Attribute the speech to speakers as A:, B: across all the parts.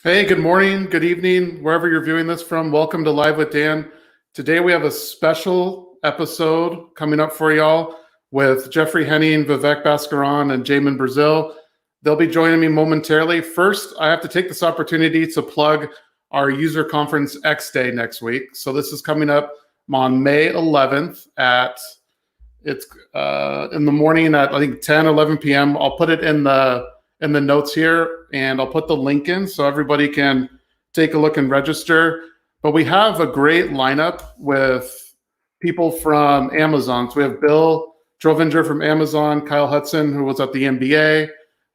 A: Hey, good morning, good evening, wherever you're viewing this from. Welcome to Live with Dan. Today we have a special episode coming up for y'all with Jeffrey Henning, Vivek Bhaskaran, and Jamin Brazil. They'll be joining me momentarily. First, I have to take this opportunity to plug our user conference X Day next week. So this is coming up on May 11th it's in the morning at I think 10, 11 p.m. I'll put it in the notes here, and I'll put the link in so everybody can take a look and register. But we have a great lineup with people from Amazon. So we have Bill Drovinger from Amazon, Kyle Hudson, who was at the NBA,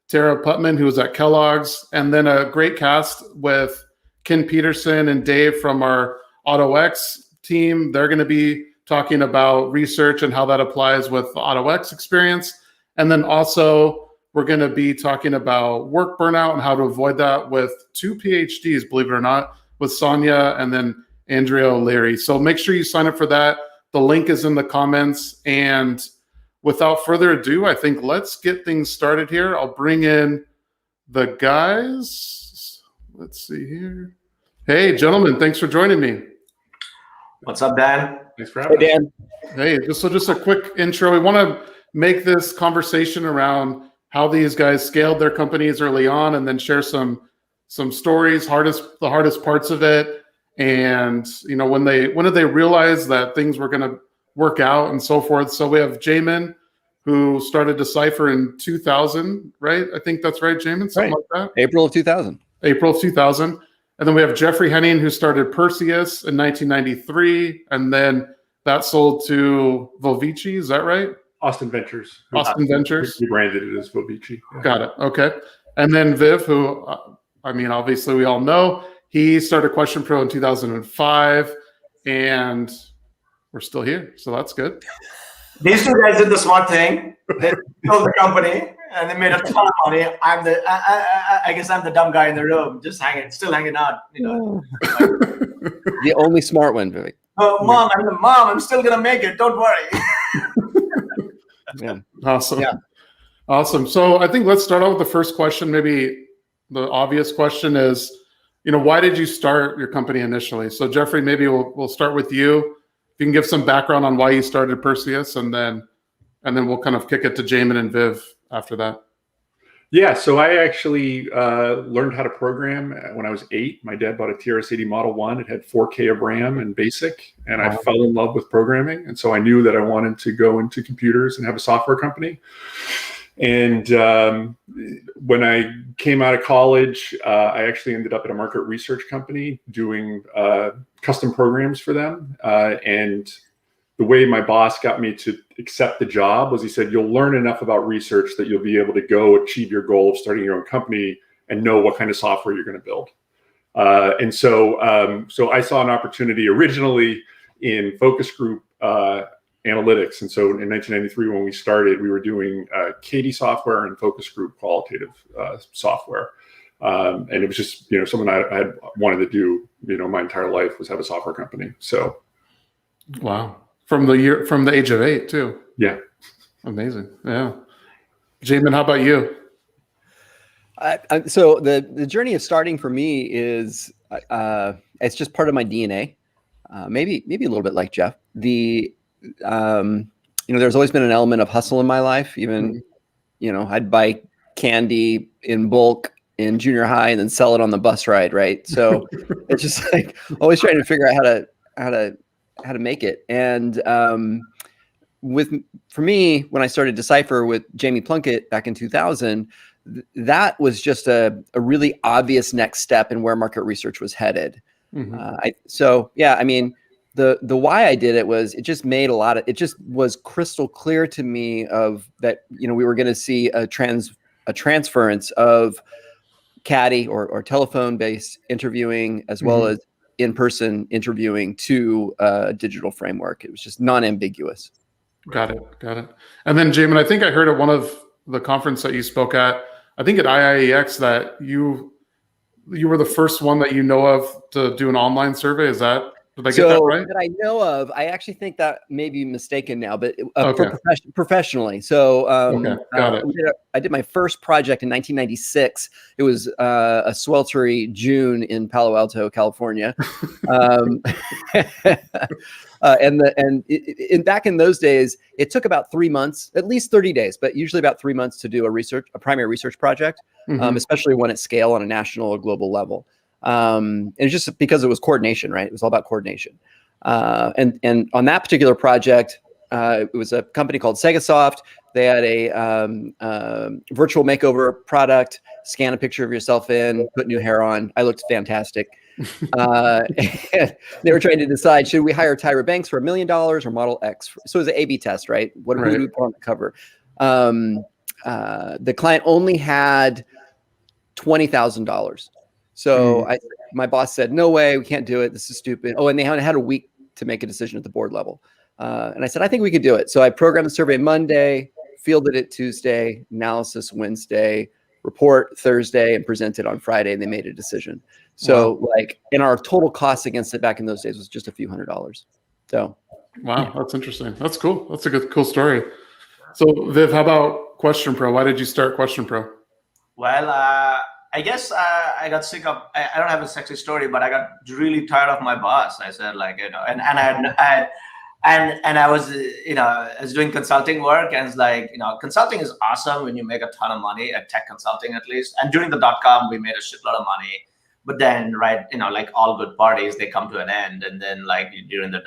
A: Tara Putman, who was at Kellogg's, and then a great cast with Ken Peterson and Dave from our HubUX team. They're going to be talking about research and how that applies with the HubUX experience. And then also, we're going to be talking about work burnout and how to avoid that with two PhDs, believe it or not, with Sonia and then Andrea O'Leary. So make sure you sign up for that. The link is in the comments. And without further ado, I think let's get things started here. I'll bring in the guys. Let's see here. Hey, gentlemen, thanks for joining me.
B: What's up, Dan?
C: Thanks for having us.
D: Dan.
A: Hey, just a quick intro. We want to make this conversation around how these guys scaled their companies early on, and then share some stories, the hardest parts of it, and when did they realize that things were going to work out and so forth. So we have Jamin, who started Decipher in 2000, right? I think that's right, Jamin, something like that.
D: April of 2000.
A: April of 2000. And then we have Jeffrey Henning, who started Perseus in 1993, and then that sold to Volvici. Is that right?
C: Austin Ventures.
A: Austin Ventures.
C: We branded it as Volvici. Yeah.
A: Got it. Okay. And then Viv, who, obviously we all know, he started QuestionPro in 2005, and we're still here. So that's good.
B: These two guys did the smart thing. They sold the company and they made a ton of money. I guess I'm the dumb guy in the room, just still hanging out.
D: The only smart one, Vivek.
B: Mom, I'm the mom. I'm still gonna make it. Don't worry.
D: Yeah.
A: Awesome.
D: Yeah.
A: Awesome. So I think let's start out with the first question. Maybe the obvious question is, why did you start your company initially? So Jeffrey, maybe we'll start with you. If you can give some background on why you started Perseus, and then we'll kind of kick it to Jamin and Viv after that.
C: Yeah, so I actually learned how to program when I was 8. My dad bought a TRS-80 Model 1. It had 4K of RAM and BASIC, and I fell in love with programming. And so I knew that I wanted to go into computers and have a software company. And when I came out of college, I actually ended up at a market research company doing custom programs for them. And the way my boss got me to accept the job was he said, you'll learn enough about research that you'll be able to go achieve your goal of starting your own company and know what kind of software you're going to build. So I saw an opportunity originally in focus group analytics. And so in 1993, when we started, we were doing Katie software and focus group qualitative software. And it was just, something I had wanted to do, my entire life, was have a software company. So.
A: Wow. From the age of 8 too.
C: Yeah.
A: Amazing. Yeah. Jamin, how about you?
D: So the journey of starting for me is it's just part of my DNA. Maybe a little bit like Jeff. There's always been an element of hustle in my life. Even I'd buy candy in bulk in junior high and then sell it on the bus ride, right? So it's just like always trying to figure out how to make it. And for me, when I started Decipher with Jamie Plunkett back in 2000, that was just a really obvious next step in where market research was headed.
A: Mm-hmm.
D: The why I did it was it just was crystal clear to me of that, we were going to see a transference of CADI or telephone based interviewing as well as in-person interviewing to a digital framework. It was just non-ambiguous.
A: Got it. And then Jamin, I think I heard at one of the conference that you spoke at, I think at IIEX, that you were the first one that you know of to do an online survey. Is that Did I get that right?
D: That I know of, I actually think that may be mistaken now, but
A: Okay.
D: professionally. So
A: Okay, got it.
D: I did my first project in 1996. It was a sweltery June in Palo Alto, California. Back in those days, it took about 3 months, at least 30 days, but usually about 3 months to do a primary research project, especially when at scale on a national or global level. And it's just because it was coordination, right? It was all about coordination. And on that particular project, it was a company called SegaSoft. They had a virtual makeover product, scan a picture of yourself in, put new hair on. I looked fantastic. And they were trying to decide, should we hire Tyra Banks for $1 million or Model X? So it was an A/B test, right? Who do we put on the cover? The client only had $20,000. So my boss said, no way, we can't do it. This is stupid. Oh, and they had a week to make a decision at the board level. And I said, I think we could do it. So I programmed the survey Monday, fielded it Tuesday, analysis Wednesday, report Thursday, and presented on Friday, and they made a decision. So and our total cost against it back in those days was just a few $100s. So.
A: Wow, that's interesting. That's cool. That's a cool story. So Viv, how about QuestionPro? Why did you start QuestionPro?
B: Well, I guess I got sick of. I don't have a sexy story, but I got really tired of my boss. I said, and I was, I was doing consulting work, and it's like, consulting is awesome when you make a ton of money at tech consulting, at least. And during the .com, we made a shitload of money. But then, like all good parties, they come to an end. And then, like during the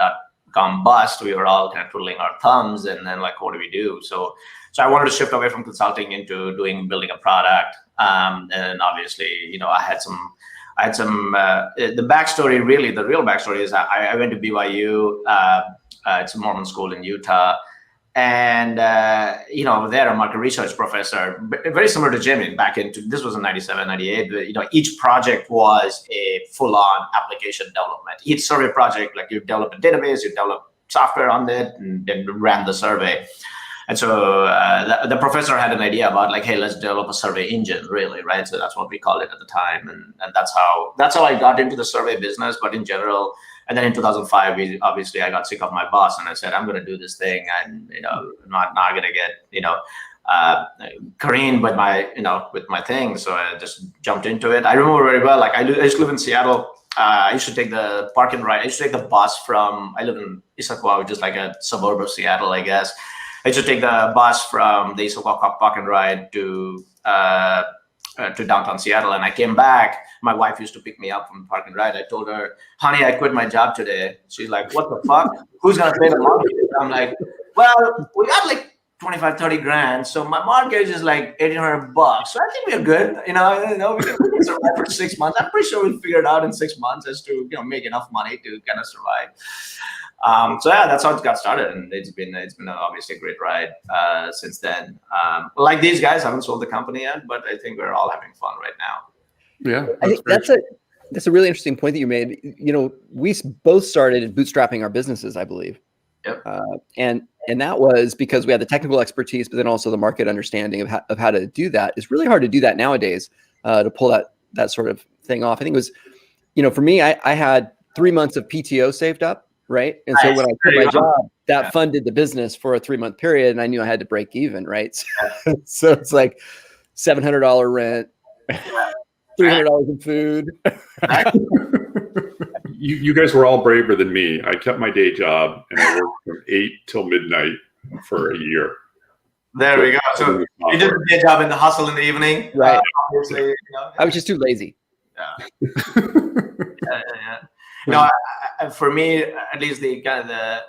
B: .com bust, we were all kind of twiddling our thumbs, and then like, what do we do? So I wanted to shift away from consulting into building a product. And obviously, I had some. The backstory, really, the real backstory is I went to BYU. It's a Mormon school in Utah. And, over there, I'm like a research professor, very similar to Jamin this was in 97, 98. But, each project was a full-on application development. Each survey project, like you develop a database, you develop software on it, and then ran the survey. And so the professor had an idea about like, hey, let's develop a survey engine, really, right? So that's what we called it at the time. And that's how I got into the survey business. But in general, and then in 2005, I got sick of my boss, and I said, I'm going to do this thing, and I'm not going to get careened with my thing. So I just jumped into it. I remember very well. Like I used to live in Seattle. I used to take the park and ride. I used to take the bus I live in Issaquah, which is like a suburb of Seattle, I guess. I used to take the bus from the Issaquah Park and Ride to downtown Seattle, and I came back. My wife used to pick me up from Park and Ride. I told her, honey, I quit my job today. She's like, what the fuck? Who's going to pay the mortgage? I'm like, well, we got like 25, 30 grand. So my mortgage is like $1,800. So I think we're good. We can survive for 6 months. I'm pretty sure we'll figure it out in 6 months as to, make enough money to kind of survive. So yeah, that's how it got started, and it's been obviously a great ride since then. Like these guys, haven't sold the company yet, but I think we're all having fun right now.
A: Yeah,
D: I think that's a really interesting point that you made. We both started bootstrapping our businesses, I believe.
B: Yep.
D: And that was because we had the technical expertise, but then also the market understanding of how to do that. It's really hard to do that nowadays, to pull that sort of thing off. I think it was, for me, I had 3 months of PTO saved up. Right. And so when I quit my job, that funded the business for a 3-month period, and I knew I had to break even. Right. So it's like $700 rent, $300 in food.
C: You guys were all braver than me. I kept my day job, and I worked from 8 till midnight for a year.
B: There we go. So you did the day job and the hustle in the evening.
D: Right.
B: Obviously,
D: I was just too lazy.
B: Yeah. For me, at least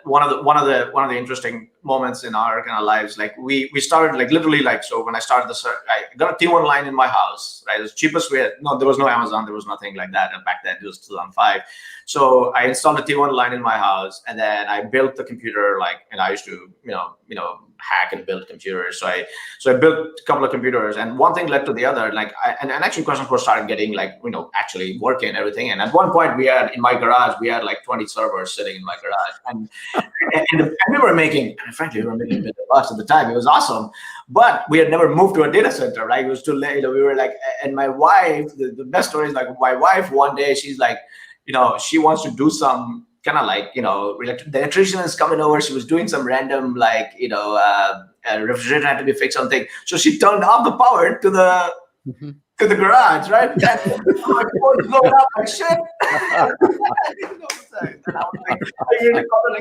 B: one of the interesting moments in our kind of lives, like we started like literally like, so when I started I got a T1 line in my house, right? It was the cheapest way. No, there was no Amazon, there was nothing like that back then. It was 2005. So I installed a T1 line in my house, and then I built the computer, and I used to hack and build computers. So I built a couple of computers, and one thing led to the other. And actually QuestionPro started getting actually working and everything. And at one point in my garage, we had like 20 servers sitting in my garage, and we were making $1 million at the time. It was awesome, but we had never moved to a data center, right? It was too late. We were like, and my wife, the best story is like my wife one day, she's like, she wants to do some kind of like, the electrician is coming over. She was doing some random, like, a refrigerator had to be fixed, something. So she turned off the power to the garage, right? And my phone blew up like shit. And I was like,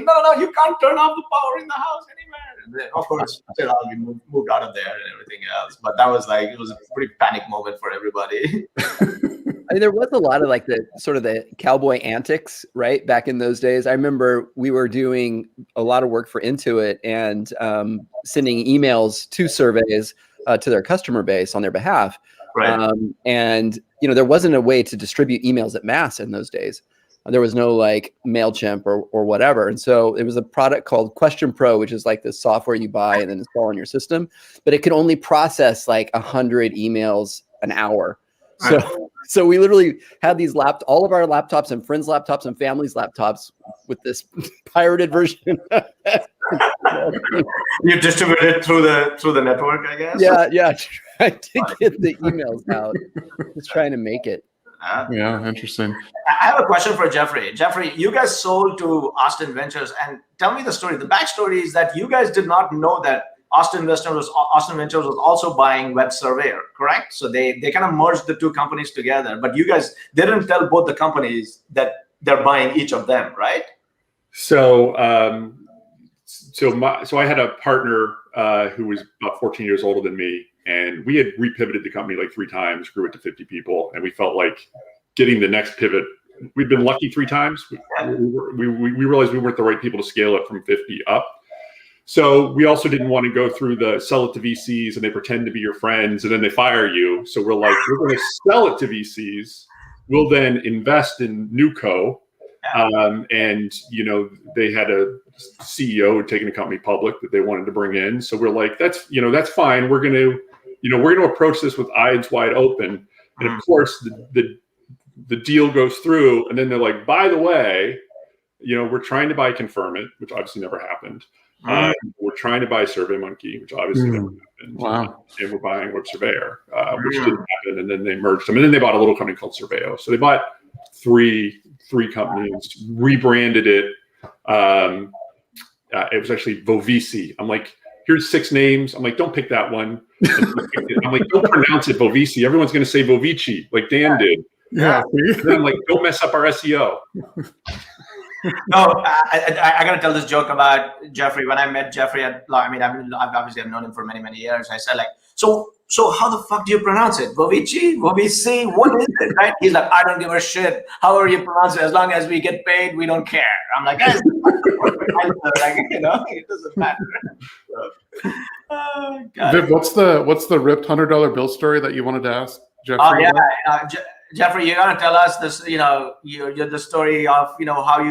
B: no, you can't turn off the power in the house anywhere. And then, of course, we moved out of there and everything else. But that was like, it was a pretty panic moment for everybody.
D: I mean, there was a lot of like the sort of the cowboy antics, right? Back in those days. I remember we were doing a lot of work for Intuit and sending emails to surveys to their customer base on their behalf.
B: Right.
D: And, there wasn't a way to distribute emails at mass in those days. There was no like MailChimp or whatever. And so it was a product called QuestionPro, which is like the software you buy and then install on your system, but it could only process like 100 emails an hour. So we literally had these all of our laptops and friends' laptops and families' laptops with this pirated version.
B: You distributed it through the network, I guess.
D: Yeah, trying to get the emails out, just trying to make it.
A: Yeah, interesting.
B: I have a question for Jeffrey. Jeffrey, you guys sold to Austin Ventures, and tell me the story. The backstory is that you guys did not know that Austin Ventures was also buying Web Surveyor, correct? So they kind of merged the two companies together, but you guys didn't tell both the companies that they're buying each of them, right?
C: So, so I had a partner who was about 14 years older than me, and we had repivoted the company like 3 times, grew it to 50 people, and we felt like getting the next pivot. We'd been lucky 3 times. We realized we weren't the right people to scale it from 50 up. So we also didn't want to go through the sell it to VCs and they pretend to be your friends and then they fire you. So we're like, we're going to sell it to VCs. We'll then invest in NewCo. And, they had a CEO who had taken a company public that they wanted to bring in. So we're like, that's fine. We're going to approach this with eyes wide open. And of course the deal goes through and then they're like, by the way, we're trying to buy Confirm It, which obviously never happened. We're trying to buy SurveyMonkey, which obviously never happened.
A: Wow.
C: And we're buying Web Surveyor, which didn't happen. And then they merged them. And then they bought a little company called Surveyo. So they bought three companies, rebranded it. It was actually Vovisi. I'm like, here's 6 names. I'm like, don't pick that one. I'm like, don't pronounce it Vovisi. Everyone's going to say Vovici, like Dan did.
A: Yeah.
C: And then I'm like, don't mess up our SEO.
B: No, I got to tell this joke about Jeffrey. When I met Jeffrey I've obviously known him for many, many years. I said like, so how the fuck do you pronounce it? Vovici? Vovici? What is it? Right? He's like, I don't give a shit. However you pronounce it, as long as we get paid, we don't care. I'm like, that's it doesn't matter.
A: Viv, what's the ripped $100 bill story that you wanted to ask Jeffrey?
B: Oh yeah, Jeffrey, you're gonna tell us this. You're the story of how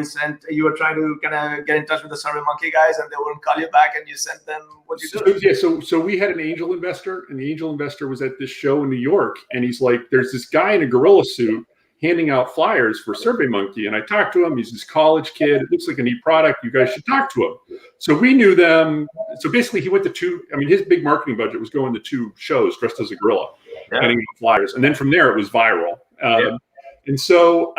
B: you were trying to kind of get in touch with the SurveyMonkey guys, and they wouldn't call you back, and you sent them what you do.
C: Yeah, so we had an angel investor, and the angel investor was at this show in New York, and he's like, "There's this guy in a gorilla suit handing out flyers for SurveyMonkey," and I talked to him. He's this college kid. It looks like a neat product. You guys should talk to him. So we knew them. So basically, he went to 2. I mean, his big marketing budget was going to 2 shows dressed as a gorilla, handing out flyers, and then from there it was viral. And so,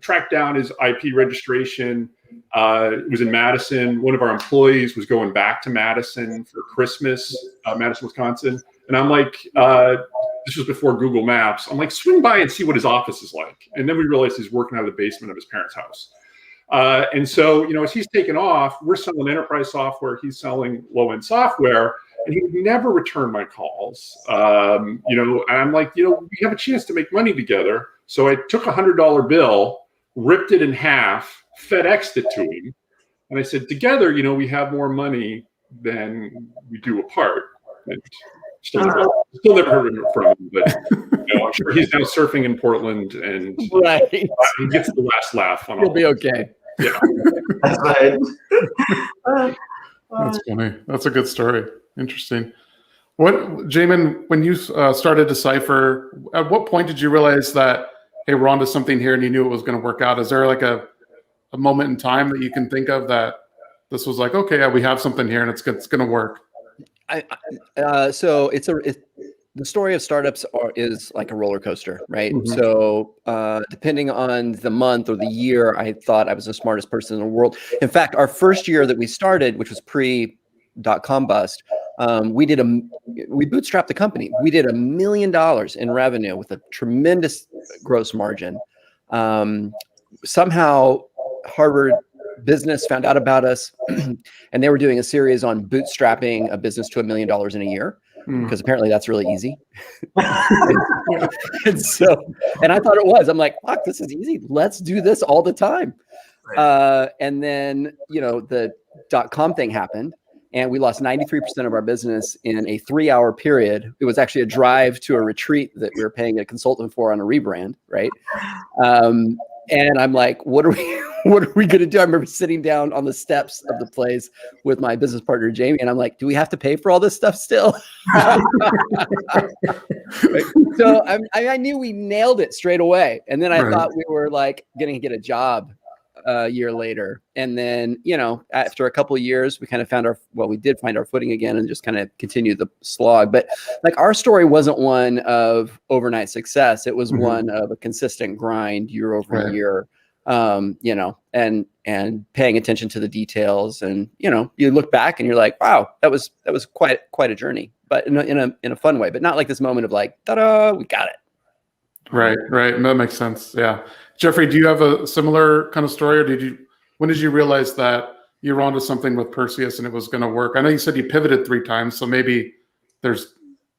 C: tracked down his IP registration. It was in Madison. One of our employees was going back to Madison for Christmas, Madison, Wisconsin. And I'm like, this was before Google Maps. I'm like, swing by and see what his office is like. And then we realized he's working out of the basement of his parents' house. And so, as he's taken off, we're selling enterprise software. He's selling low-end software. And he would never return my calls. And I'm like, we have a chance to make money together. So I took a $100 bill, ripped it in half, FedExed it to him. And I said, together, we have more money than we do apart. And still never heard from him, but I'm sure he's now surfing in Portland and
D: right.
C: He gets the last laugh on
D: He'll be okay.
C: Yeah.
B: That's right.
A: That's funny. That's a good story. Interesting. Jamin, when you started Decipher, at what point did you realize that, hey, we're onto something here and you knew it was going to work out? Is there like a moment in time that you can think of that this was like, okay, yeah, we have something here and it's going to work?
D: So the story of startups is like a roller coaster, right?
A: Mhm.
D: So depending on the month or the year, I thought I was the smartest person in the world. In fact, our first year that we started, which was pre.com bust, we bootstrapped the company. We did $1 million in revenue with a tremendous gross margin. Somehow Harvard Business found out about us and they were doing a series on bootstrapping a business to $1 million in a year, because apparently that's really easy. and I thought it was. I'm like, fuck, this is easy. Let's do this all the time. And then, the .com thing happened and we lost 93% of our business in a 3-hour period. It was actually a drive to a retreat that we were paying a consultant for on a rebrand, right? And I'm like, what are we going to do? I remember sitting down on the steps of the place with my business partner, Jamie, and I'm like, do we have to pay for all this stuff still? So I knew we nailed it straight away. And then I thought we were like going to get a job a year later. And then, after a couple of years, we kind of we did find our footing again and just kind of continued the slog. But like our story wasn't one of overnight success. It was one of a consistent grind year over year, and paying attention to the details. And, you look back and you're like, wow, that was quite a journey, but in a fun way, but not like this moment of like, ta-da, we got it.
A: Right. That makes sense. Yeah. Jeffrey, do you have a similar kind of story, or when did you realize that you were onto something with Perseus and it was going to work? I know you said you pivoted 3 times, so maybe there's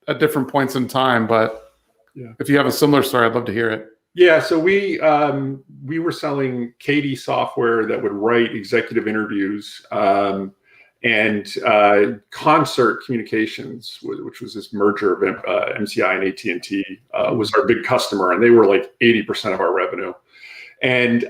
A: at different points in time, but if you have a similar story, I'd love to hear it.
C: Yeah, so we were selling KD software that would write executive interviews, and Concert Communications, which was this merger of MCI and AT&T, was our big customer, and they were like 80% of our revenue. And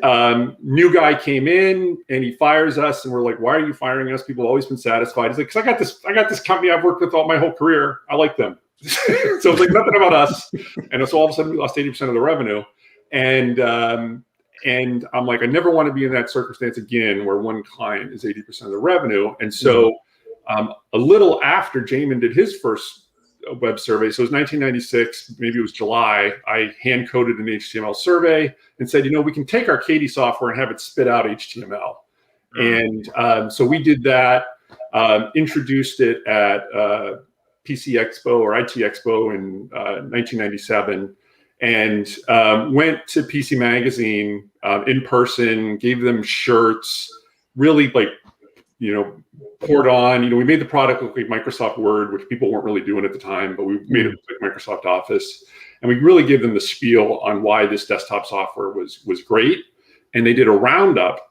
C: new guy came in and he fires us, and we're like, why are you firing us? People have always been satisfied. He's like, because I got this company I've worked with all my whole career. I like them. So it was like nothing about us. And so all of a sudden we lost 80% of the revenue. And I'm like, I never want to be in that circumstance again where one client is 80% of the revenue. And so a little after Jamin did his first web survey, so it was 1996, maybe it was July, I hand coded an HTML survey and said, we can take our KD software and have it spit out HTML. And so we did that, introduced it at PC Expo or IT Expo in 1997. And went to PC Magazine in person, gave them shirts, really poured on. We made the product look like Microsoft Word, which people weren't really doing at the time, but we made it look like Microsoft Office. And we really gave them the spiel on why this desktop software was great. And they did a roundup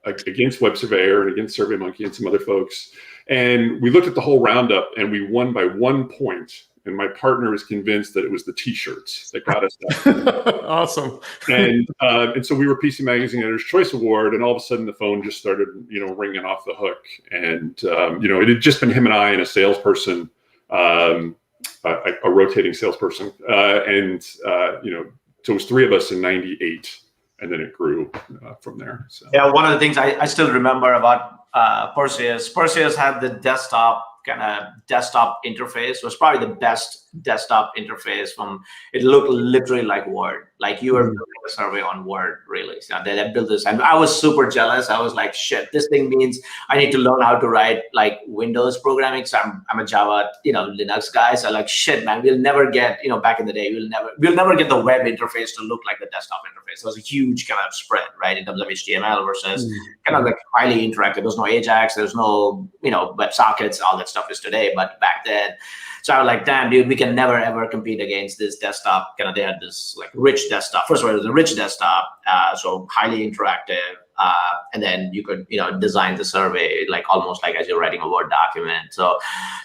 C: against Web Surveyor and against SurveyMonkey and some other folks. And we looked at the whole roundup and we won by 1 point. And my partner is convinced that it was the T-shirts that got us that.
A: Awesome.
C: And so we were PC Magazine Editor's Choice Award, and all of a sudden the phone just started, ringing off the hook. And it had just been him and I and a salesperson, a rotating salesperson, so it was 3 of us in '98, and then it grew from there. So.
B: Yeah, one of the things I still remember about Perseus had the desktop interface. Was probably the best desktop interface. It looked literally like Word, like you were building a survey on Word, really. So they built this, and I was super jealous. I was like, shit, this thing means I need to learn how to write like Windows programming. So I'm a Java, Linux guy. So like, shit, man, we'll never get, back in the day, we'll never get the web interface to look like the desktop interface. It was a huge kind of spread, right, in terms of HTML versus kind of like highly interactive. There's no Ajax, there's no, WebSockets, all that stuff is today, but back then. So I was like, damn, dude, we can never, ever compete against this desktop. They had this like rich desktop. First of all, it was a rich desktop, so highly interactive. And then you could, design the survey like almost like as you're writing a Word document. So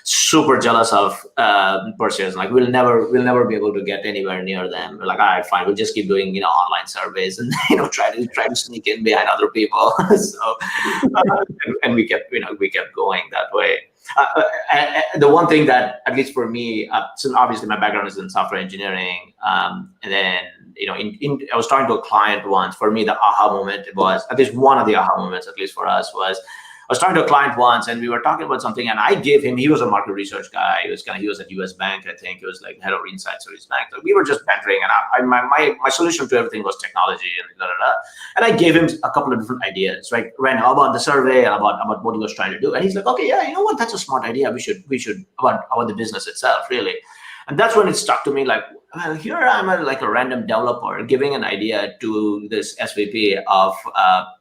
B: super jealous of Perseus. Like we'll never be able to get anywhere near them. We're like, all right, fine. We'll just keep doing, online surveys and try to sneak in behind other people. So and we kept going that way. The one thing that, at least for me, so obviously my background is in software engineering, and then I was talking to a client once. For me, the aha moment was, at least one of the aha moments, at least for us, was was talking to a client once, and we were talking about something, and I gave him. He was a market research guy. He was at US Bank, I think. He was like head of insights for his bank. So we were just bantering, and my solution to everything was technology and da da da. And I gave him a couple of different ideas, right? Ran about the survey and about what he was trying to do, and he's like, okay, yeah, you know what? That's a smart idea. We should about the business itself, really. And that's when it stuck to me, like, well, here I'm like a random developer giving an idea to this SVP of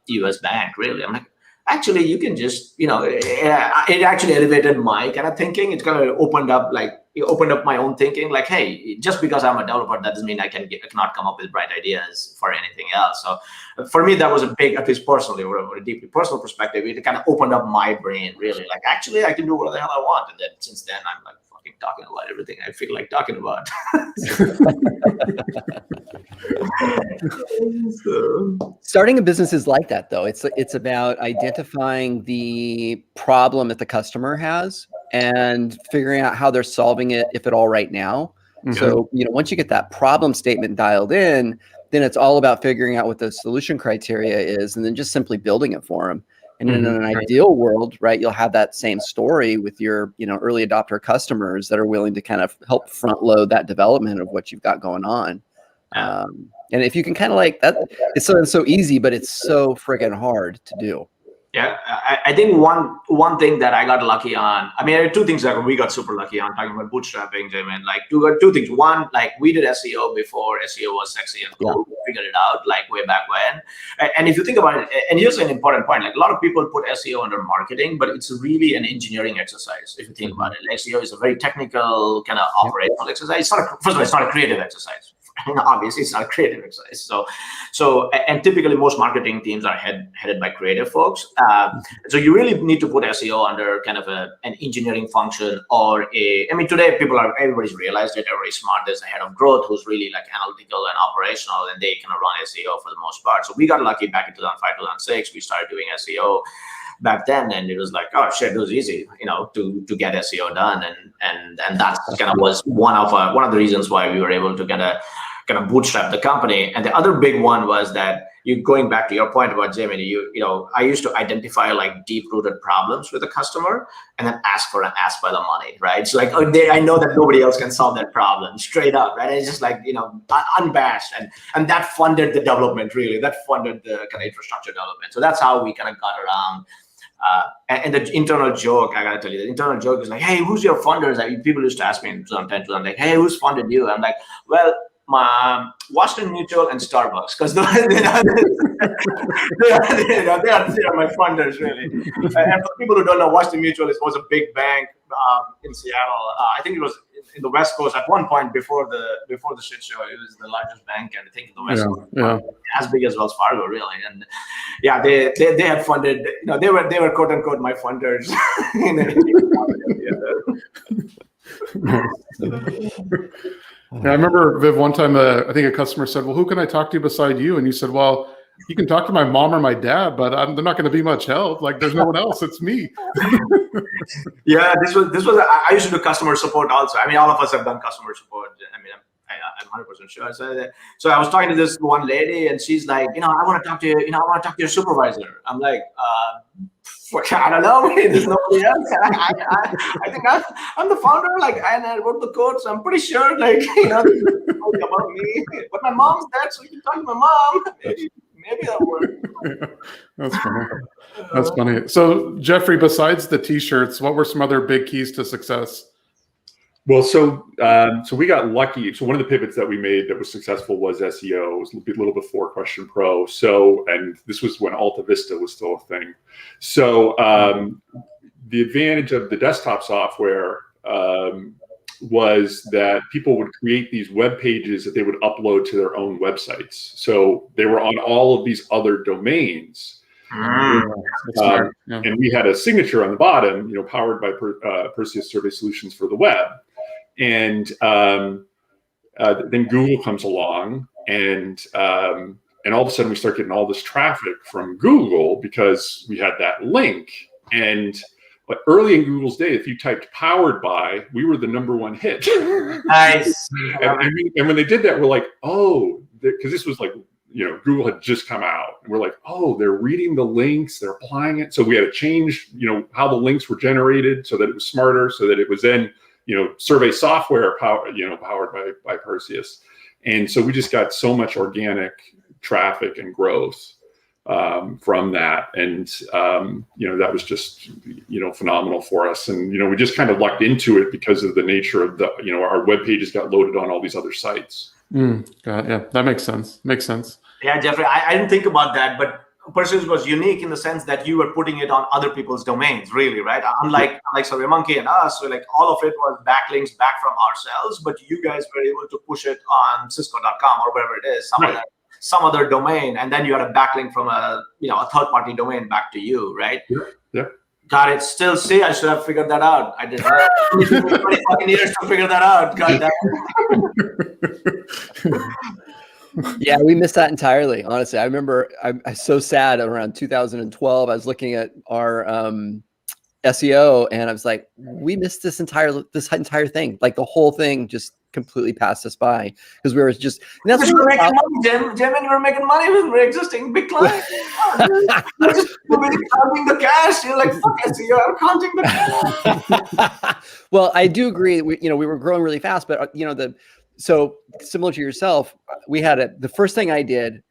B: US Bank, really. I'm like, actually, you can just, it actually elevated my kind of thinking. It kind of opened up my own thinking. Like, hey, just because I'm a developer, that doesn't mean I cannot come up with bright ideas for anything else. So for me, that was a big, at least personally, or a deeply personal perspective. It kind of opened up my brain, really. Like, actually, I can do whatever the hell I want. And then since then, I'm like, talking about everything I feel like talking about.
D: Starting a business is like that, though. It's about identifying the problem that the customer has and figuring out how they're solving it, if at all, right now. Mm-hmm. So, once you get that problem statement dialed in, then it's all about figuring out what the solution criteria is, and then just simply building it for them. And in an ideal world, right, you'll have that same story with your, early adopter customers that are willing to kind of help front load that development of what you've got going on. And if you can kind of like that, it's so easy, but it's so friggin' hard to do.
B: Yeah, I think one thing that I got lucky on, I mean, there are two things that we got super lucky on, talking about bootstrapping, Jamin. Like two things. One, like we did SEO before SEO was sexy and cool. We figured it out like way back when. And if you think about it, and here's an important point, like a lot of people put SEO under marketing, but it's really an engineering exercise. If you think about it, SEO is a very technical kind of operational exercise. First of all, it's not a creative exercise. Obviously, it's not a creative exercise. So, and typically most marketing teams are headed by creative folks. So you really need to put SEO under kind of an engineering function today everybody's realized it. Everybody's smart. There's a head of growth who's really like analytical and operational, and they kind of run SEO for the most part. So we got lucky back in 2005, 2006. We started doing SEO back then, and it was like, oh shit, it was easy, to get SEO done, and that kind of was one of the reasons why we were able to kind of bootstrap the company. And the other big one was that going back to your point about Jamin, I used to identify like deep-rooted problems with a customer and then ask by the money, right? So like, I know that nobody else can solve that problem, straight up, right? It's just like, unabashed, and that funded the development, really. That funded the kind of infrastructure development. So that's how we kind of got around. And the internal joke, I gotta tell you, the internal joke is like, hey, who's your funders? People used to ask me in 2010, like, hey, who's funded you? I'm like, well, my Washington Mutual and Starbucks, because they are my funders, really. And for people who don't know, Washington Mutual was a big bank in Seattle. I think it was in the West Coast at one point before the shit show. It was the largest bank, and I think in the West Coast, as big as Wells Fargo, really. And yeah, they had funded. They were quote unquote my funders.
A: I remember, Viv, one time I think a customer said, well, who can I talk to beside you? And you said, well, you can talk to my mom or my dad, but they're not going to be much help. Like, there's no one else. It's me.
B: Yeah, this was. I used to do customer support also. I mean, all of us have done customer support. I mean, I'm 100% sure. So I was talking to this one lady, and she's like, I want to talk to you. I want to talk to your supervisor. I'm like, I don't know. There's nobody else. I think I'm the founder. Like, and I wrote the code, so I'm pretty sure. Like, about me. But my mom's dead, so you can talk to my mom. Maybe that'll work.
A: That's funny. That's funny. So, Jeffrey, besides the T-shirts, what were some other big keys to success?
C: Well, so we got lucky. So one of the pivots that we made that was successful was SEO. It was a little before QuestionPro. So, and this was when Alta Vista was still a thing. So the advantage of the desktop software was that people would create these web pages that they would upload to their own websites. So they were on all of these other domains. And we had a signature on the bottom, powered by Perseus Survey Solutions for the web. And then Google comes along, and all of a sudden we start getting all this traffic from Google because we had that link. And but early in Google's day, if you typed "powered by," we were the #1 hit.
B: Nice.
C: And when they did that, we're like, oh, because this was like Google had just come out. And we're like, oh, they're reading the links, they're applying it. So we had to change, how the links were generated so that it was smarter, so that it was then, survey software powered by Perseus. And so we just got so much organic traffic and growth from that. And, that was just, phenomenal for us. And, we just kind of lucked into it because of the nature of our web pages got loaded on all these other sites.
A: Yeah, that makes sense.
B: Yeah, Jeffrey, I didn't think about that, but Perseus was unique in the sense that you were putting it on other people's domains, really, right? Unlike SurveyMonkey and us, so like all of it was backlinks back from ourselves, but you guys were able to push it on Cisco.com or wherever it is, some other domain, and then you had a backlink from a third-party domain back to you, right?
C: Yeah.
B: Got it. Still, see, I should have figured that out. I did not. 20 fucking years to figure that out. God damn.
D: Yeah, we missed that entirely. Honestly, I remember I'm so sad around 2012. I was looking at our SEO, and I was like, we missed this entire thing. Like the whole thing just completely passed us by because we were just.
B: That's we were making money, Jim, and we were making money with existing big clients. We're just counting the cash. You're like, fuck SEO, I'm counting the cash.
D: Well, I do agree. We were growing really fast, but so similar to yourself, we had the first thing I did,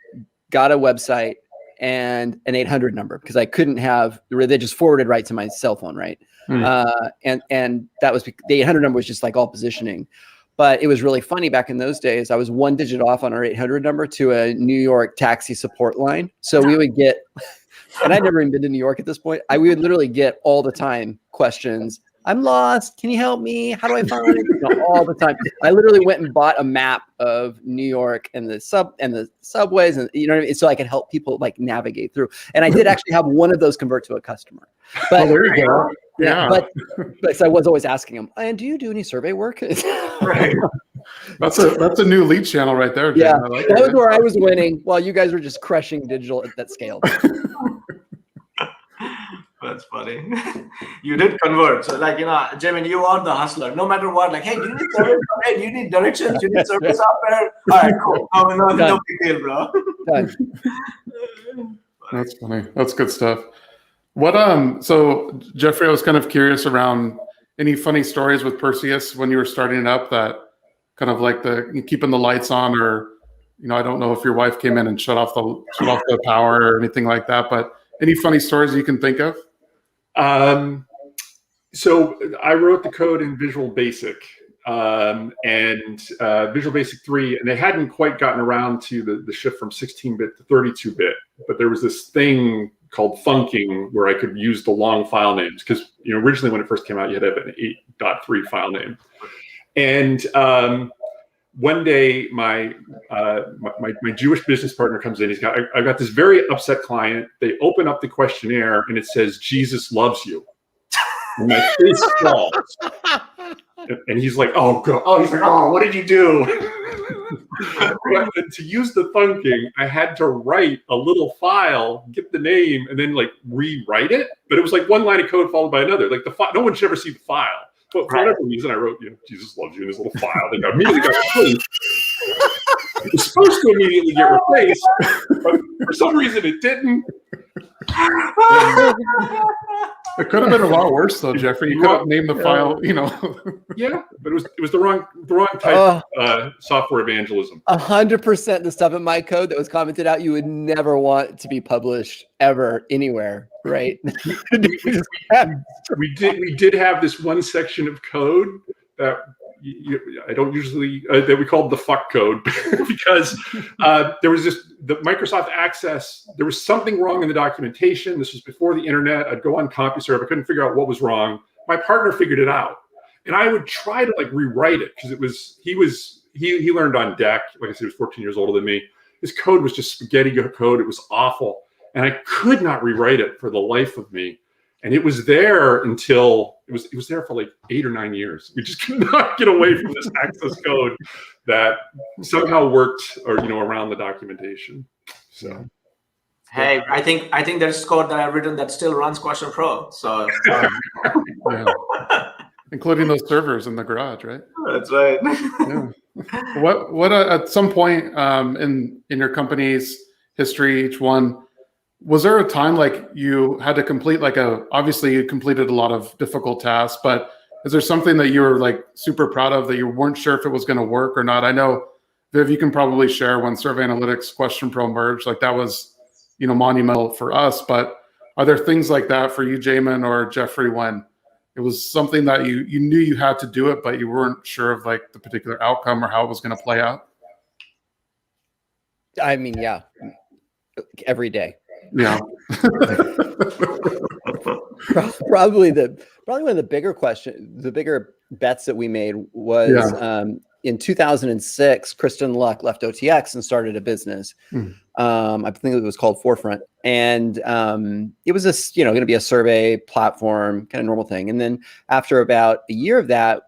D: got a website and an 800 number because I couldn't have, they just forwarded right to my cell phone, right? And that was, the 800 number was just like all positioning. But it was really funny back in those days. I was one digit off on our 800 number to a New York taxi support line. So we would get, and I'd never even been to New York at this point. We would literally get all the time questions. I'm lost. Can you help me? How do I find it? All the time. I literally went and bought a map of New York and the subways, and so I could help people like navigate through. And I did actually have one of those convert to a customer. But
A: there you go. Yeah.
D: But so I was always asking them, and do you do any survey work?
A: Right. That's a new lead channel right there, Jim.
D: Yeah,
A: like
D: that was where I was winning while you guys were just crushing digital at that scale.
B: That's funny. You did convert. So like, Jamin, you are the hustler. No matter what, like, hey, do you need service? Hey, do you need directions? You need service software? All right, cool. No big deal, bro.
D: Done.
A: That's funny. That's good stuff. What so Jeffrey, I was kind of curious around any funny stories with Perseus when you were starting it up that kind of like keeping the lights on, or I don't know if your wife came in and shut off the power or anything like that, but any funny stories you can think of?
C: So I wrote the code in Visual Basic and Visual Basic 3, and they hadn't quite gotten around to the shift from 16-bit to 32-bit. But there was this thing called funking where I could use the long file names because originally when it first came out, you had to have an 8.3 file name. And one day, my Jewish business partner comes in. I've got this very upset client. They open up the questionnaire and it says, "Jesus loves you." And my face falls. And he's like, "Oh God!" Oh, he's like, "Oh, what did you do?" To use the funking, I had to write a little file, get the name, and then like rewrite it. But it was like one line of code followed by another. Like no one should ever see the file. But for whatever reason, I wrote, "Jesus loves you" in this little file. They immediately got replaced. It was supposed to immediately get replaced, but for some reason it didn't.
A: It could have been a lot worse though, Jeffrey. You could have named the file,
C: Yeah, but it was the wrong type of software evangelism.
D: 100% the stuff in my code that was commented out, you would never want to be published ever anywhere, right?
C: We did have this one section of code that I don't usually that we called the fuck code because there was the Microsoft Access. There was something wrong in the documentation. This was before the internet. I'd go on CompuServe. I couldn't figure out what was wrong. My partner figured it out, and I would try to like rewrite it because he learned on deck. Like I said, he was 14 years older than me. His code was just spaghetti code. It was awful, and I could not rewrite it for the life of me. And it was there until it was there for like 8 or 9 years. We just could not get away from this access code that somehow worked around the documentation. So
B: hey, I think there's code that I've written that still runs QuestionPro. So
A: including those servers in the garage, right?
B: That's right.
A: Yeah. What at some point in your company's history, each one, was there a time like you had to complete obviously you completed a lot of difficult tasks, but is there something that you were like super proud of that you weren't sure if it was going to work or not? I know, Viv, you can probably share when Survey Analytics QuestionPro merged, like that was, monumental for us, but are there things like that for you, Jamin or Jeffrey, when it was something that you knew you had to do it, but you weren't sure of like the particular outcome or how it was going to play out?
D: I mean, yeah, every day.
A: Yeah.
D: Probably one of the bigger bets that we made was in 2006, Kristen Luck left OTX and started a business. I think it was called Forefront, and it was going to be a survey platform, kind of normal thing. And then after about a year of that,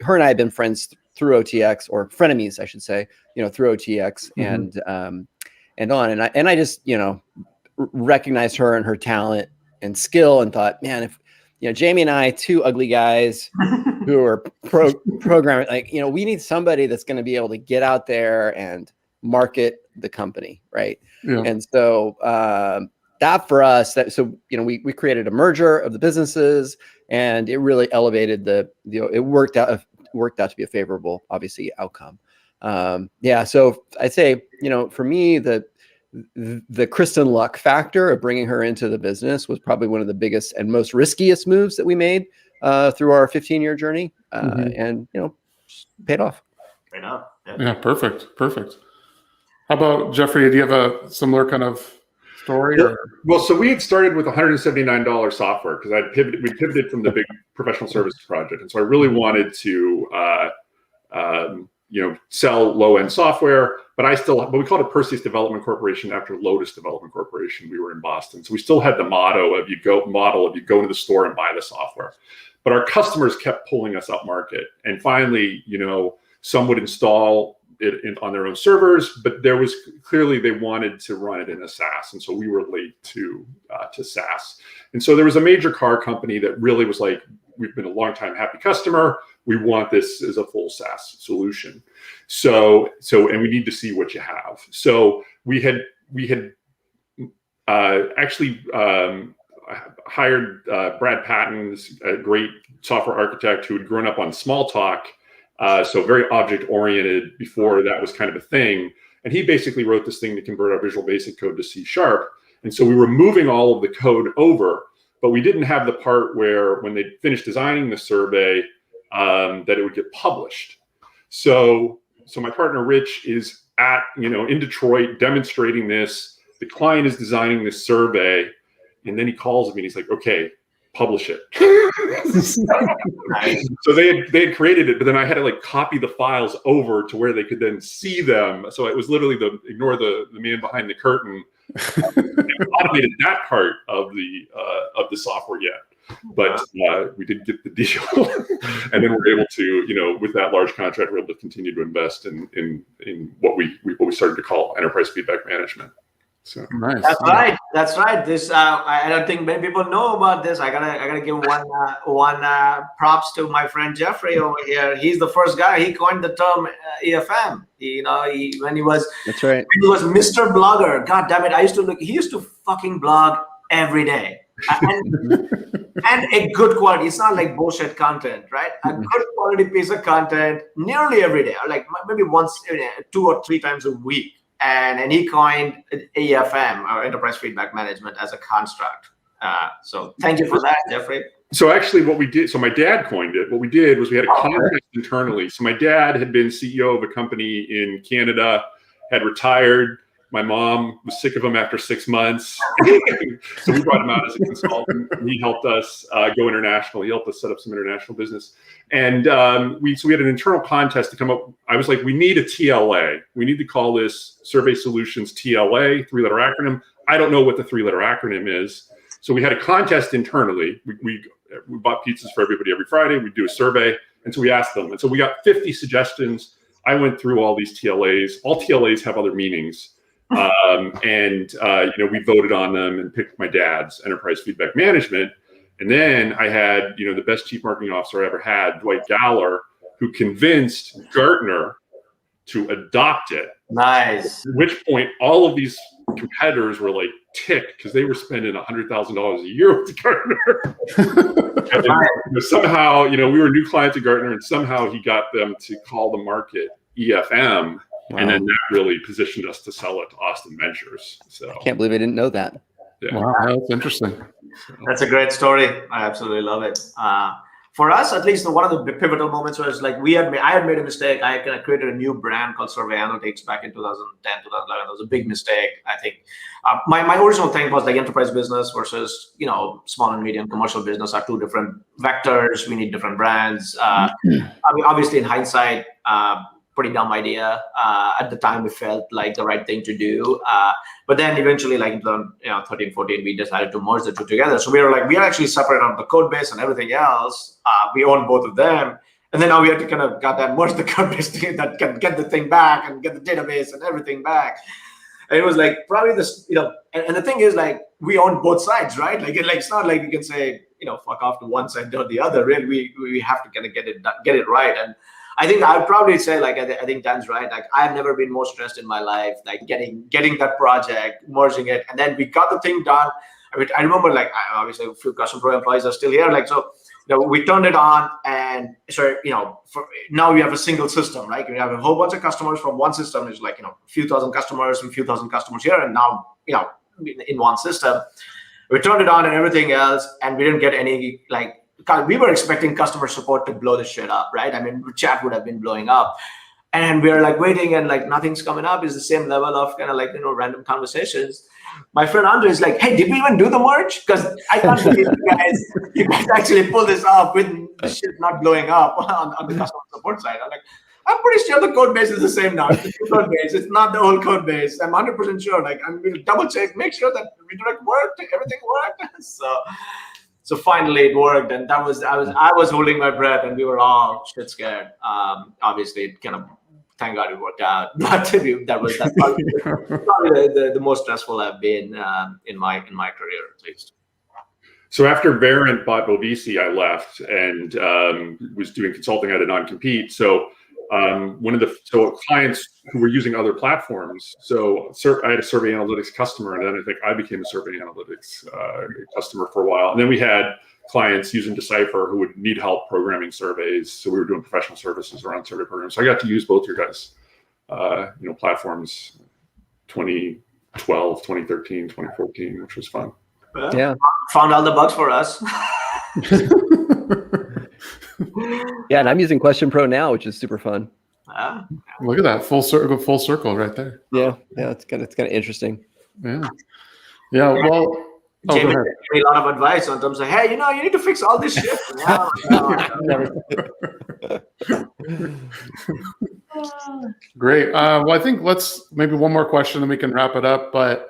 D: her and I had been friends through OTX, or frenemies, I should say, through OTX, and I just recognized her and her talent and skill, and thought, man, if Jamie and I, two ugly guys who are programming, we need somebody that's going to be able to get out there and market the company, right? Yeah. And so that for us, we created a merger of the businesses, and it really elevated it worked out to be a favorable, obviously, outcome. So I'd say, for me, the Kristen Luck factor of bringing her into the business was probably one of the biggest and most riskiest moves that we made through our 15-year journey, and paid off.
B: Right on.
A: Yeah, perfect. How about Jeffrey? Do you have a similar kind of story?
C: Well, so we had started with $179 software because we pivoted from the big professional services project, and so I really wanted to sell low-end software, but we called it Perseus Development Corporation after Lotus Development Corporation. We were in Boston, so we still had the motto of you go into the store and buy the software. But our customers kept pulling us up market, and finally, some would install it on their own servers, but there was clearly they wanted to run it in a SaaS, and so we were late to SaaS. And so there was a major car company that really was like, we've been a long time happy customer. We want this as a full SaaS solution. So and we need to see what you have. So we had actually hired Brad Patton, a great software architect who had grown up on Smalltalk. So very object oriented before that was kind of a thing. And he basically wrote this thing to convert our Visual Basic code to C#. And so we were moving all of the code over, but we didn't have the part where when they finished designing the survey, that it would get published. So my partner Rich is in Detroit demonstrating this. The client is designing this survey, and then he calls me and he's like, "Okay, publish it." So they had created it, but then I had to copy the files over to where they could then see them. So it was literally ignore the man behind the curtain. Automated that part of the software yet, but we did get the deal, and then we're able to, with that large contract, we're able to continue to invest in what we started to call enterprise feedback management. So
A: nice.
B: That's right. This I don't think many people know about this. I gotta give one props to my friend Jeffrey over here. He's the first guy. He coined the term EFM. When he was Mr. Blogger. God damn it! He used to fucking blog every day. And a good quality. It's not like bullshit content, right? A good quality piece of content nearly every day, like maybe once, 2 or 3 times a week. And he coined EFM, or Enterprise Feedback Management, as a construct. So thank you for that, Jeffrey.
C: So actually what we did, so my dad coined it. What we did was we had a contest internally. So my dad had been CEO of a company in Canada, had retired. My mom was sick of him after 6 months. So we brought him out as a consultant. He helped us go international. He helped us set up some international business. And we had an internal contest to come up. I was like, we need a TLA. We need to call this Survey Solutions TLA, 3-letter acronym. I don't know what the 3-letter acronym is. So we had a contest internally. We bought pizzas for everybody every Friday. We'd do a survey. And so we asked them. And so we got 50 suggestions. I went through all these TLAs. All TLAs have other meanings. We voted on them and picked my dad's Enterprise Feedback Management. And then I had, the best chief marketing officer I ever had, Dwight Galler, who convinced Gartner to adopt it.
B: Nice.
C: At which point, all of these competitors were like ticked because they were spending $100,000 a year with Gartner. And somehow, we were new clients at Gartner, and somehow he got them to call the market EFM. Wow. And then that really positioned us to sell it to Austin Ventures. So
D: I can't believe I didn't know that.
C: Yeah.
A: Wow, that's interesting.
B: That's a great story. I absolutely love it. For us, at least, one of the pivotal moments was like I had made a mistake. I kind of created a new brand called Survey Analytics back in 2010, 2011. It was a big mistake, I think. My original thing was like enterprise business versus, small and medium commercial business are two different vectors. We need different brands. Obviously, in hindsight, pretty dumb idea. At the time, it felt like the right thing to do. But then eventually, like in 13, 14, we decided to merge the two together. So we were like, we are actually separate on the code base and everything else. We own both of them. And then now we have to kind of merge the code base that can get the thing back and get the database and everything back. And it was like probably this, and the thing is like, we own both sides, right? Like it's not like we can say, fuck off to one side or the other. Really, we have to kind of get it right. And I think I'd probably say, like, I think Dan's right. Like, I've never been more stressed in my life, like getting that project, merging it, and then we got the thing done. I remember, like, obviously a few QuestionPro employees are still here. Like, so, we turned it on, and so, now we have a single system, right? We have a whole bunch of customers from one system. There's like, a few thousand customers and a few thousand customers here, and now, in one system. We turned it on and everything else, and we didn't get any, like, we were expecting customer support to blow the shit up, right? I mean, chat would have been blowing up. And we were like waiting and like nothing's coming up. It's the same level of kind of like, random conversations. My friend Andre is like, hey, did we even do the merge? Because I can't believe you guys actually pulled this off with the shit not blowing up on the customer support side. I'm like, I'm pretty sure the code base is the same now. It's the code base. It's not the old code base. I'm 100% sure. Like, I'm going to double check, make sure that redirect worked, everything worked. So finally it worked, and I was holding my breath, and we were all shit scared. Obviously, it kind of, thank God it worked out. But that's probably the most stressful I've been in my career, at least.
C: So after Verint bought Bovisi, I left and was doing consulting at a non-compete. So clients who were using other platforms. So I had a survey analytics customer, and then I think I became a survey analytics customer for a while. And then we had clients using Decipher who would need help programming surveys. So we were doing professional services around survey programs. So I got to use both your guys' platforms 2012, 2013, 2014, which was fun.
D: Yeah.
B: Found all the bugs for us.
D: Yeah, and I'm using QuestionPro now, which is super fun.
A: Look at that full circle right there.
D: Yeah, it's kind of interesting.
A: Yeah. Well,
B: Jamin gave me a lot of advice on terms of, hey, you need to fix all this shit.
A: Great. Well, I think let's maybe one more question, then we can wrap it up. But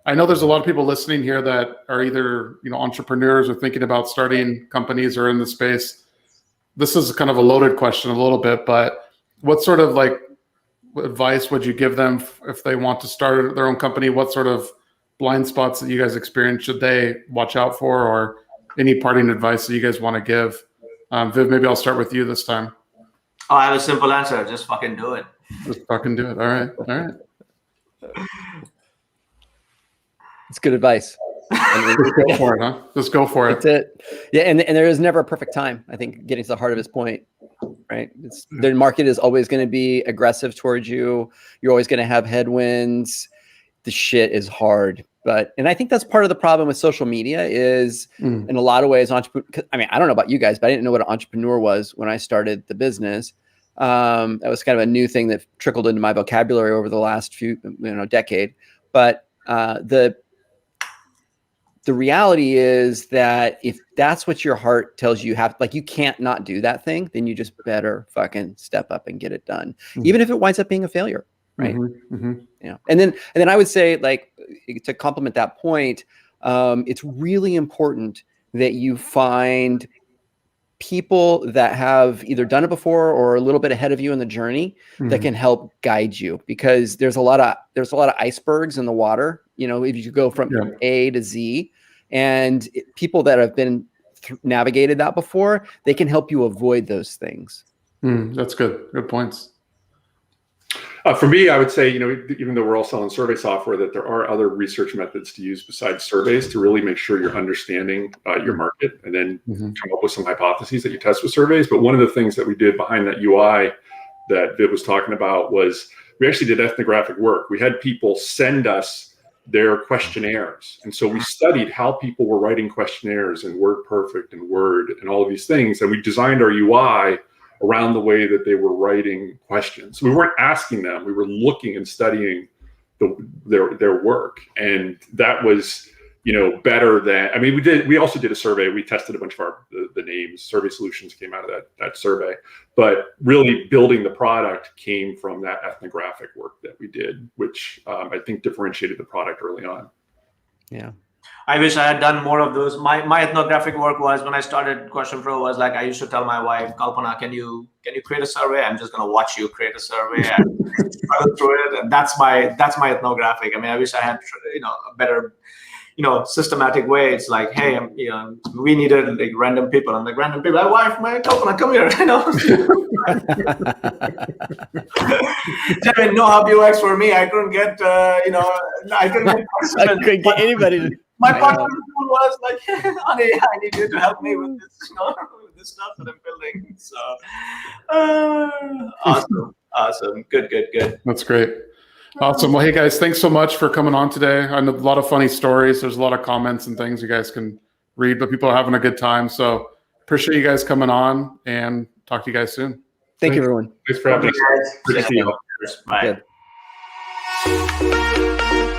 A: I know there's a lot of people listening here that are either entrepreneurs or thinking about starting companies or in the space. This is kind of a loaded question a little bit, but what sort of like advice would you give them if they want to start their own company? What sort of blind spots that you guys experience should they watch out for, or any parting advice that you guys want to give? Viv, maybe I'll start with you this time.
B: Oh, I have a simple answer. Just fucking do it.
A: Just fucking do it. All right.
D: It's good advice.
A: Go for it, huh? Just go for it.
D: That's it. Yeah, and there is never a perfect time. I think getting to the heart of his point, right? The market is always going to be aggressive towards you. You're always going to have headwinds. The shit is hard. And I think that's part of the problem with social media is in a lot of ways, I mean, I don't know about you guys, but I didn't know what an entrepreneur was when I started the business. That was kind of a new thing that trickled into my vocabulary over the last decade. But the reality is that if that's what your heart tells you you can't not do that thing, then you just better fucking step up and get it done, even if it winds up being a failure, right? Yeah. And then I would say, like, to complement that point, it's really important that you find people that have either done it before or a little bit ahead of you in the journey that can help guide you, because there's a lot of icebergs in the water. If you go from A to Z, and people that have been navigated that before, they can help you avoid those things.
A: That's good. Good points.
C: For me, I would say, even though we're all selling survey software, that there are other research methods to use besides surveys to really make sure you're understanding your market, and then come up with some hypotheses that you test with surveys. But one of the things that we did behind that UI that Viv was talking about was we actually did ethnographic work. We had people send us their questionnaires. And so we studied how people were writing questionnaires in WordPerfect and Word and all of these things. And we designed our UI around the way that they were writing questions. We weren't asking them, we were looking and studying their work. And that was, better than, we also did a survey. We tested a bunch of the names, Survey Solutions came out of that survey, but really building the product came from that ethnographic work that we did, which I think differentiated the product early on.
D: Yeah.
B: I wish I had done more of those. My ethnographic work was, when I started QuestionPro, was like, I used to tell my wife, Kalpana, can you create a survey? I'm just going to watch you create a survey and struggle through it. And that's my ethnographic. I wish I had, a better, systematic way. It's like, hey, we needed like random people. I'm like, random people. My wife, my Kalpana, come here. Jamin, no HubUX for me. I couldn't get, I couldn't get
D: anybody to.
B: My partner was like, hey, honey, I need you to help me with this, with this stuff that I'm building. So, awesome. Good.
A: That's great. Awesome. Well, hey guys, thanks so much for coming on today. I know a lot of funny stories. There's a lot of comments and things you guys can read, but people are having a good time. So appreciate you guys coming on, and talk to you guys soon.
D: Thank you, everyone.
C: Thanks for having us. Good to see you.
B: Bye.
D: Good.